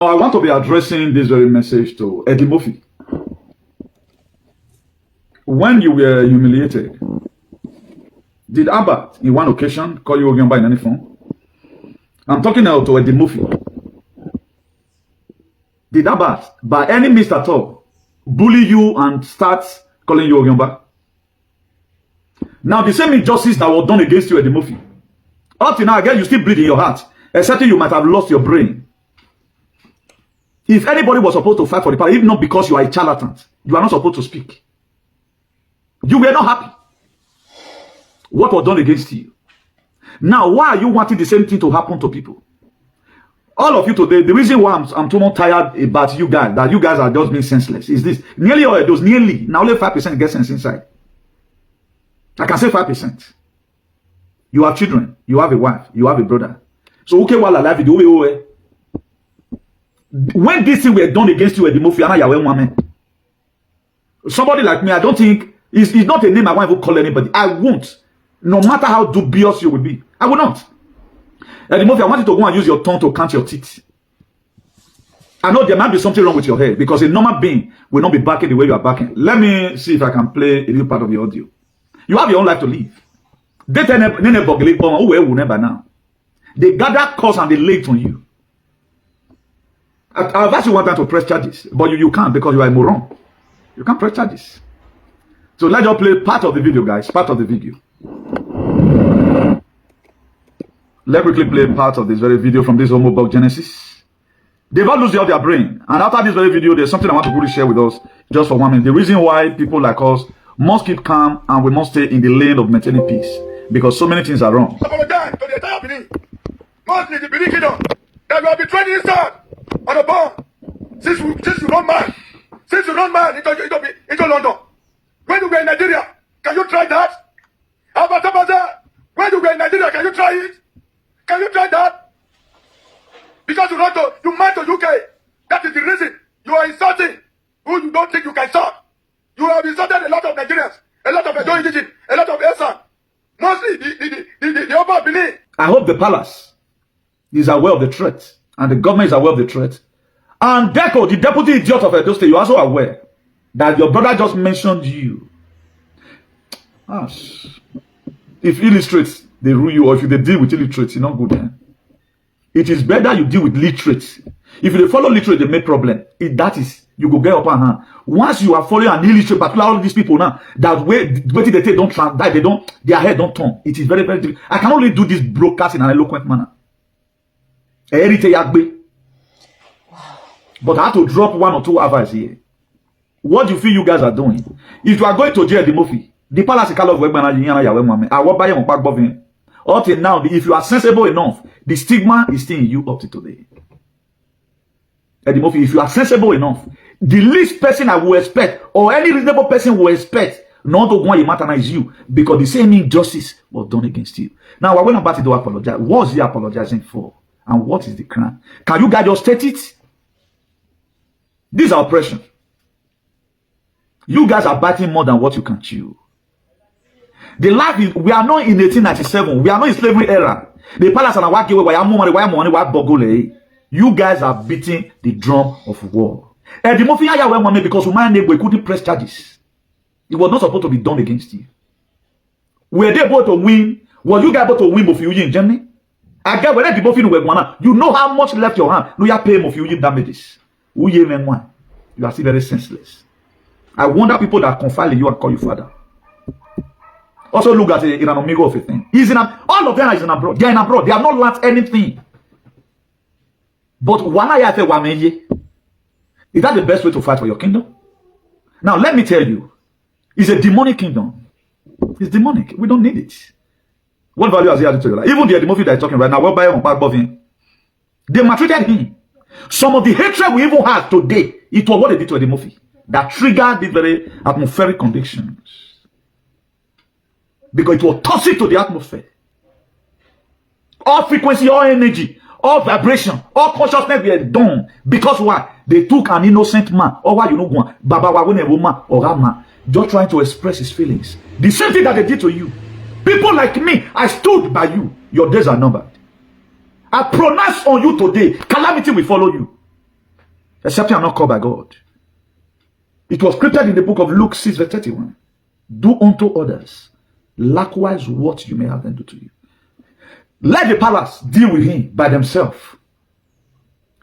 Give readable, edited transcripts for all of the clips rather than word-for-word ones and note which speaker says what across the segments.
Speaker 1: I want to be addressing this very message to Eddie Moffi. When you were humiliated, did Albert, in one occasion, call you Ogiomba in any form? I'm talking now to Eddie Moffi. Did Albert, by any means at all, bully you and start calling you Ogiomba? Now, the same injustice that was done against you, Eddie Moffi, up to now, again, you still bleed in your heart, except you might have lost your brain. If anybody was supposed to fight for the power, if not because you are a charlatan, you are not supposed to speak. You were not happy. What was done against you? Now, why are you wanting the same thing to happen to people? All of you today, the reason why I'm too much tired about you guys, that you guys are just being senseless, is this. Nearly all of those, nearly, now only 5% get sense inside. I can say 5%. You have children, you have a wife, you have a brother. So, okay, while alive, you do when this thing were done against you at the Moffi, somebody like me, I don't think, it's not a name I want to call anybody. I won't. No matter how dubious you will be. I will not. At the Moffi, I want you to go and use your tongue to count your teeth. I know there might be something wrong with your head because a normal being will not be backing the way you are backing. Let me see if I can play a little part of the audio. You have your own life to live. They now. They gather cause and they lay it on you. I've actually want them to press charges, but you can't because you are a moron. You can't press charges. So let's just play part of the video, guys. Part of the video. Let's quickly play part of this very video from this homobug Genesis. They've all lose their brain. And after this very video, there's something I want to really share with us just for 1 minute. The reason why people like us must keep calm and we must stay in the lane of maintaining peace. Because so many things are wrong.
Speaker 2: Apologize to the entire Benin. Mostly the Benin kingdom that we have been training inside on a bomb. Since you don't mind. Since you don't mind into London. When you go in Nigeria, can you try that? When you go in Nigeria, can you try it? Can you try that? Because you mind to UK. That is the reason you are insulting who you don't think you can insult. You have insulted a lot of Nigerians, a lot of Edo Indigenous, a lot of Esan. Mostly the upper Benin.
Speaker 1: I hope the palace is aware of the threat and the government is aware of the threat. And Deco, the deputy idiot of Edo State, you're also aware that your brother just mentioned you. If illiterates, they rule you, or if they deal with illiterates, it's not good. It is better you deal with literates. If you follow literate, they make problem. That is, you go get up on hand. Once you are following an illiterate, particularly all of these people now, that way they take don't translate, their head don't turn. It is very, very difficult. I can only do this broadcast in an eloquent manner. But I have to drop 1 or 2 advice here. What do you feel you guys are doing? If you are going to jail, the Moffi, the palace of up till now, if you are sensible enough, the stigma is still in you up to today. The Moffi, if you are sensible enough, the least person I will expect, or any reasonable person will expect, not to go and maternize you, because the same injustice was done against you. Now, I went about to apologize. What is he apologizing for? And what is the crime? Can you guys just state it? This is oppression. You guys are biting more than what you can chew. The life is, we are not in 1897. We are not in slavery era. The palace and you guys are beating the drum of war. And the Moffi because we couldn't press charges. It was not supposed to be done against you. Were they able to win? Were you guys able to win Moffi in Germany? Again, when the Moffi you know how much left your hand. No, you are paying Moffi damages. You are still very senseless. I wonder people that confide in you and call you father. Also look at it in an omega of a thing. All of them are in abroad. They are in abroad. They have not learned anything. But is that the best way to fight for your kingdom? Now let me tell you, it's a demonic kingdom. It's demonic. We don't need it. What value has he added to your life? Even the Moffi that is talking right now, well, by him, above him, they maltreated him. Some of the hatred we even have today, it was what they did to the Moffi that triggered these very atmospheric conditions. Because it was toxic to the atmosphere. All frequency, all energy, all vibration, all consciousness were done. Because why? They took an innocent man, or why you know one, Baba Wagone woman or Rama, just trying to express his feelings. The same thing that they did to you. People like me, I stood by you. Your days are numbered. I pronounce on you today, calamity will follow you. except you are not called by God. It was scripted in the book of Luke 6 verse 31. Do unto others likewise what you may have them do to you. Let the palace deal with him by themselves.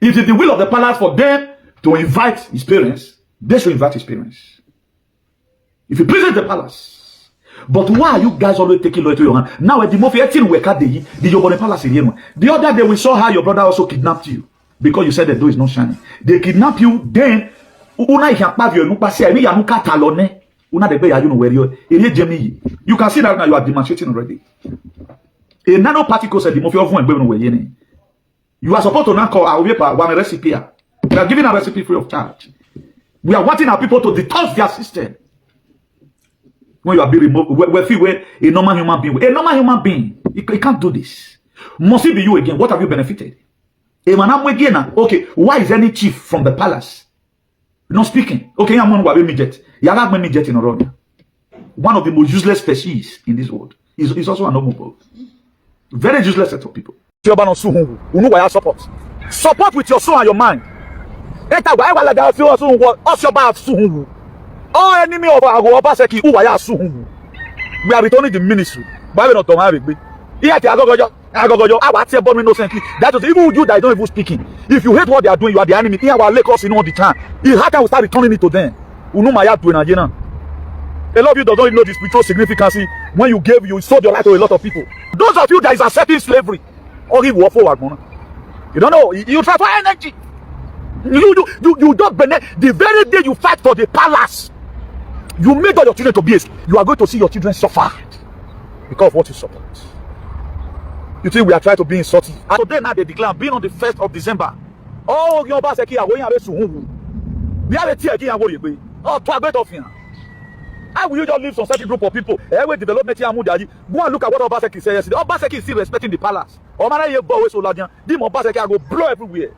Speaker 1: If it's the will of the palace for them to invite his parents, they should invite his parents. If it pleases the palace. But why are you guys always taking law to your hand? Now, at the Moffi, the Yobone palace in the other day, we saw how your brother also kidnapped you because you said the door is not shining. They kidnap you, then you can see that now you are demonstrating already. A nano particle said the Moffi of one. You are supposed to now call our one recipe. We are giving a recipe free of charge. We are wanting our people to detox their system. When you are being removed, where a normal human being, he can't do this. Must it be you again? What have you benefited? Okay, why is any chief from the palace not speaking? Okay, I'm going to midget. Midget in Oronia. One of the most useless species in this world. He's also an homophone. Very useless set of people. Support with your soul and your mind. All enemy of our Obaseki who are soon. We are returning the ministry. That is even you that don't even speaking. If you hate what they are doing, you are the enemy. Here our Lagos in all the time. How can we start returning it to them? A lot of you don't even know the spiritual significance when you sold your life to a lot of people. Those of you that is accepting slavery, or give war forward, you don't know. You try for energy. You don't benefit. The very day you fight for the palace, you make all your children to be you are going to see your children suffer because of what you support. You think we are trying to be insulting? And today now they declare being on the 1st of December. Oh, your Baseki are going to we have a tear again. Oh, to a great of here. How will you just leave some certain group of people? Every development here, go and look at what Obaseki said yesterday. Obaseki is still respecting the palace. Obaseki go blow everywhere.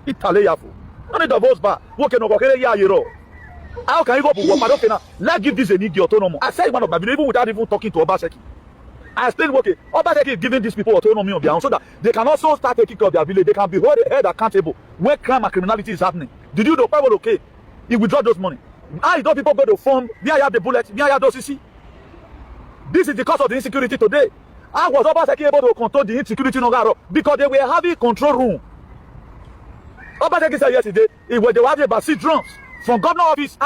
Speaker 1: Italy, only the votes back. How can you go for now? Let's give this a need the autonomy. I said one of my even without even talking to Obaseki. I explained, okay, Obaseki is giving these people autonomy of their own so that they can also start taking care of their village. They can be held accountable when crime and criminality is happening. Did you know people okay? He withdraw those money. How don't people go to form? Where you have the bullets? Where you have those CC? This is because of the insecurity today. How was Obaseki able to control the insecurity in Ogaro? Because they were having control room. Obaseki said yesterday, they were having about 6 drones from governor office.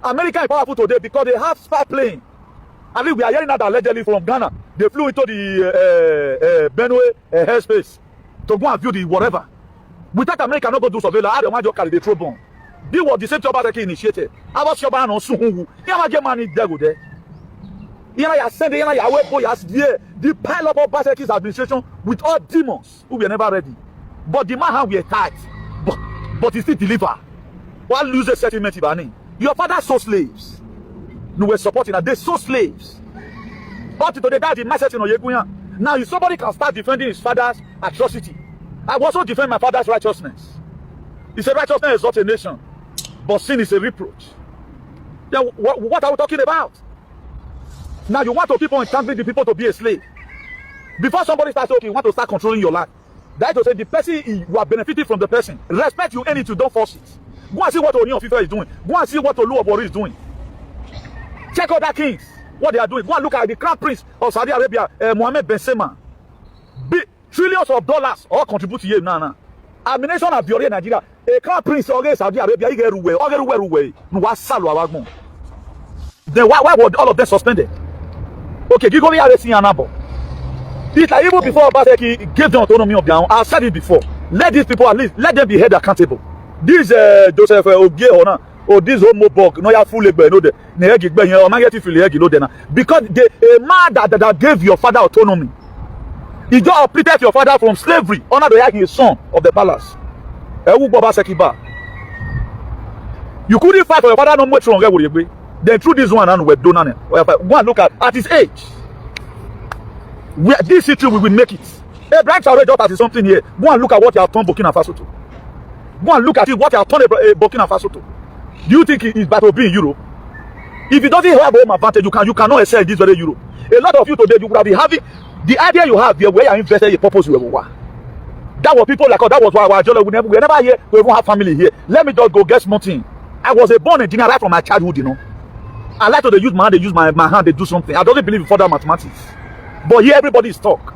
Speaker 1: America is powerful today because they have spy plane. At least we are hearing that allegedly from Ghana. They flew into the Benue airspace to go and view the whatever. Without America not go do surveillance, I don't want to carry the troll bomb. This was the same job Obaseki initiated. I was your man on Suhungu. You get money there go there. You send the pile of Obaseki's administration with all demons who were never ready. But the man we are tight. But he still deliver. One loses settlement in your father saw slaves. No, we're supporting that. They saw slaves. But today, that's the message in Oyegunya. Now, if somebody can start defending his father's atrocity, I will also defend my father's righteousness. He said, righteousness is not a nation, but sin is a reproach. Then what are we talking about? Now, you want to keep on entangling the people to be a slave. Before somebody starts talking, you want to start controlling your life. That is to say, the person, you are benefiting from the person. Respect you any to don't force it. Go and see what Oni of Ife is doing. Go and see what Olu Obori is doing. Check out that kings, what they are doing. Go and look at the crown prince of Saudi Arabia, Mohammed bin Salman. Trillions of dollars all contribute to you now. Amination of Biore Nigeria. A crown prince of Saudi Arabia, he get away. Then why were all of them suspended? Okay, give me a number. It's like even before Obaseki gave them autonomy of their own. I said it before. Let these people at least let them be held accountable. This Joseph Ogie or this homo bug, no, you full leg, no, because a man that gave your father autonomy, he just uprooted your father from slavery, honor the his son of the palace. You couldn't fight for your father no much longer. Then through this one and we're done. Go and look at his age. This history we will make it. Abraham already just something here. Go and look at what you have done Burkina Faso to. Go and look at it, what you have done Burkina Faso to. Do you think it is better to be in Europe? If it doesn't have home advantage, you cannot excel in this very Europe. A lot of you today, you would have been having the idea you have there where you are invested in purpose you will. That was people like, oh, that was why we never here. We even have family here. Let me just go get something. I was a born engineer right from my childhood, you know. I like to use my hand, they use my hand, they do something. I don't believe in further mathematics. But here everybody is talk.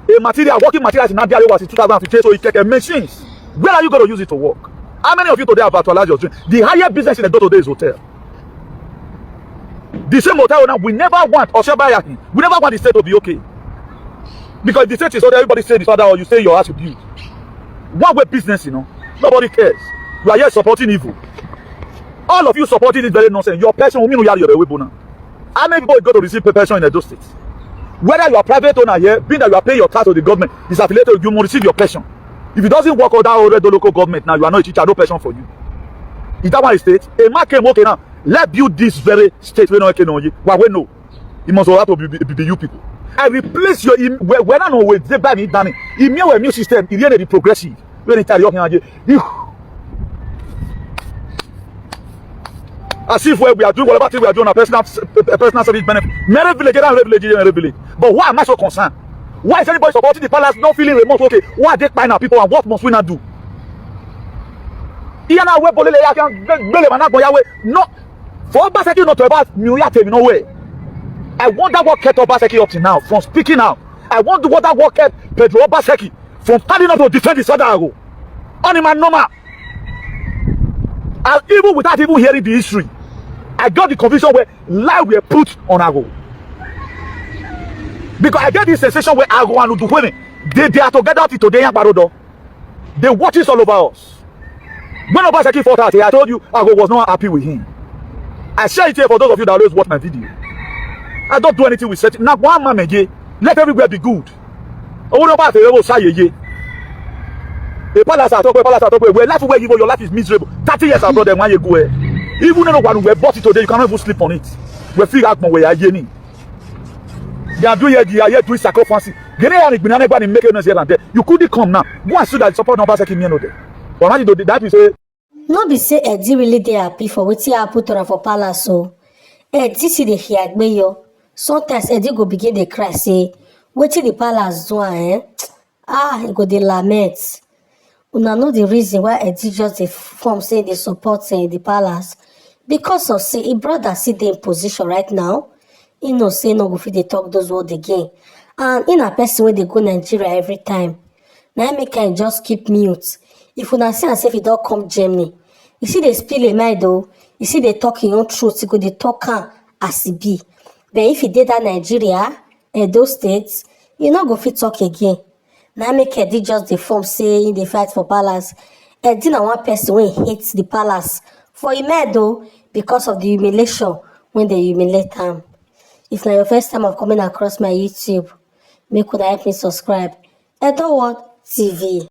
Speaker 1: A material, working materials in Nigeria was in 2015, so it take machines. Where are you going to use it to work? How many of you today have actualized your dream? The higher business in the door today is hotel. The same hotel owner, we never want, or we never want the state to be okay. Because the state is other, everybody say this other, or you say your house will build. One way business, you know. Nobody cares. You are here supporting evil. All of you supporting this very nonsense. Your person will mean you are your way bona. How many people go to receive pension in those states? Whether you are private owner here, being that you are paying your tax to the government, is affiliated, you must receive your pension. If it doesn't work out that already local government, now you are not a teacher, no pension for you. Is that one a state? A man came okay now. Let's build this very state. We know you. Why we know? It must have to be you people. I replace your when I know with the by me done. Immune immune system. It really progressive. When it you. As if we are doing whatever thing we are doing, a personal service benefit. Every village. But why am I so concerned? Why is anybody supporting the palace not feeling remote? Okay, why are they buying our people and what must we not do? No, for Obaseki not to about New York, no way. I wonder what kept Obaseki up to now from speaking out. I wonder what kept Pedro Obaseki from standing up to defend his father. On my normal. And even without even hearing the history, I got the conviction where lie were put on Ago. Because I get this sensation where Ago and Udukweme, they are together today in Barodo. They watch this all over us. When Obaseki fought out here, I told you Ago was not happy with him. I share it here for those of you that always watch my video. I don't do anything with setting. Now one man again, let everywhere be good. The palace are talking, where life where you your life is miserable. 30 years ago, then when you go, even no one we bought it today, you cannot even sleep on it. We figure out where you are. They are doing doing sacrifice. You couldn't come now. Go and see that support number second me no there. Or that you say.
Speaker 3: No be say Eddie really dey happy for wetin happen to am for palace so. Eddie see dey hear agbeyo. Sometimes Eddie go begin dey cry say wetin the palace do he go dey lament. Una know the reason why Eddie just dey form say dey support the palace because of say him brother still dey in position right now. He know say no go fit dey talk those words again, and he na person wey dey go Nigeria every time. Na make I just keep mute. If una see am say if he don come Germany, you see dey spill a mind though. You see dey talk him own truth. He go dey talk am as e be. But if he dey that Nigeria, those states, you no go fit talk again. Na make Eddie just dey form say he dey fight for palace. Eddie na one person wey hates the palace for him head though because of the humiliation when they humiliate am. If na your first time of coming across my YouTube, make una help me subscribe. Edo World TV.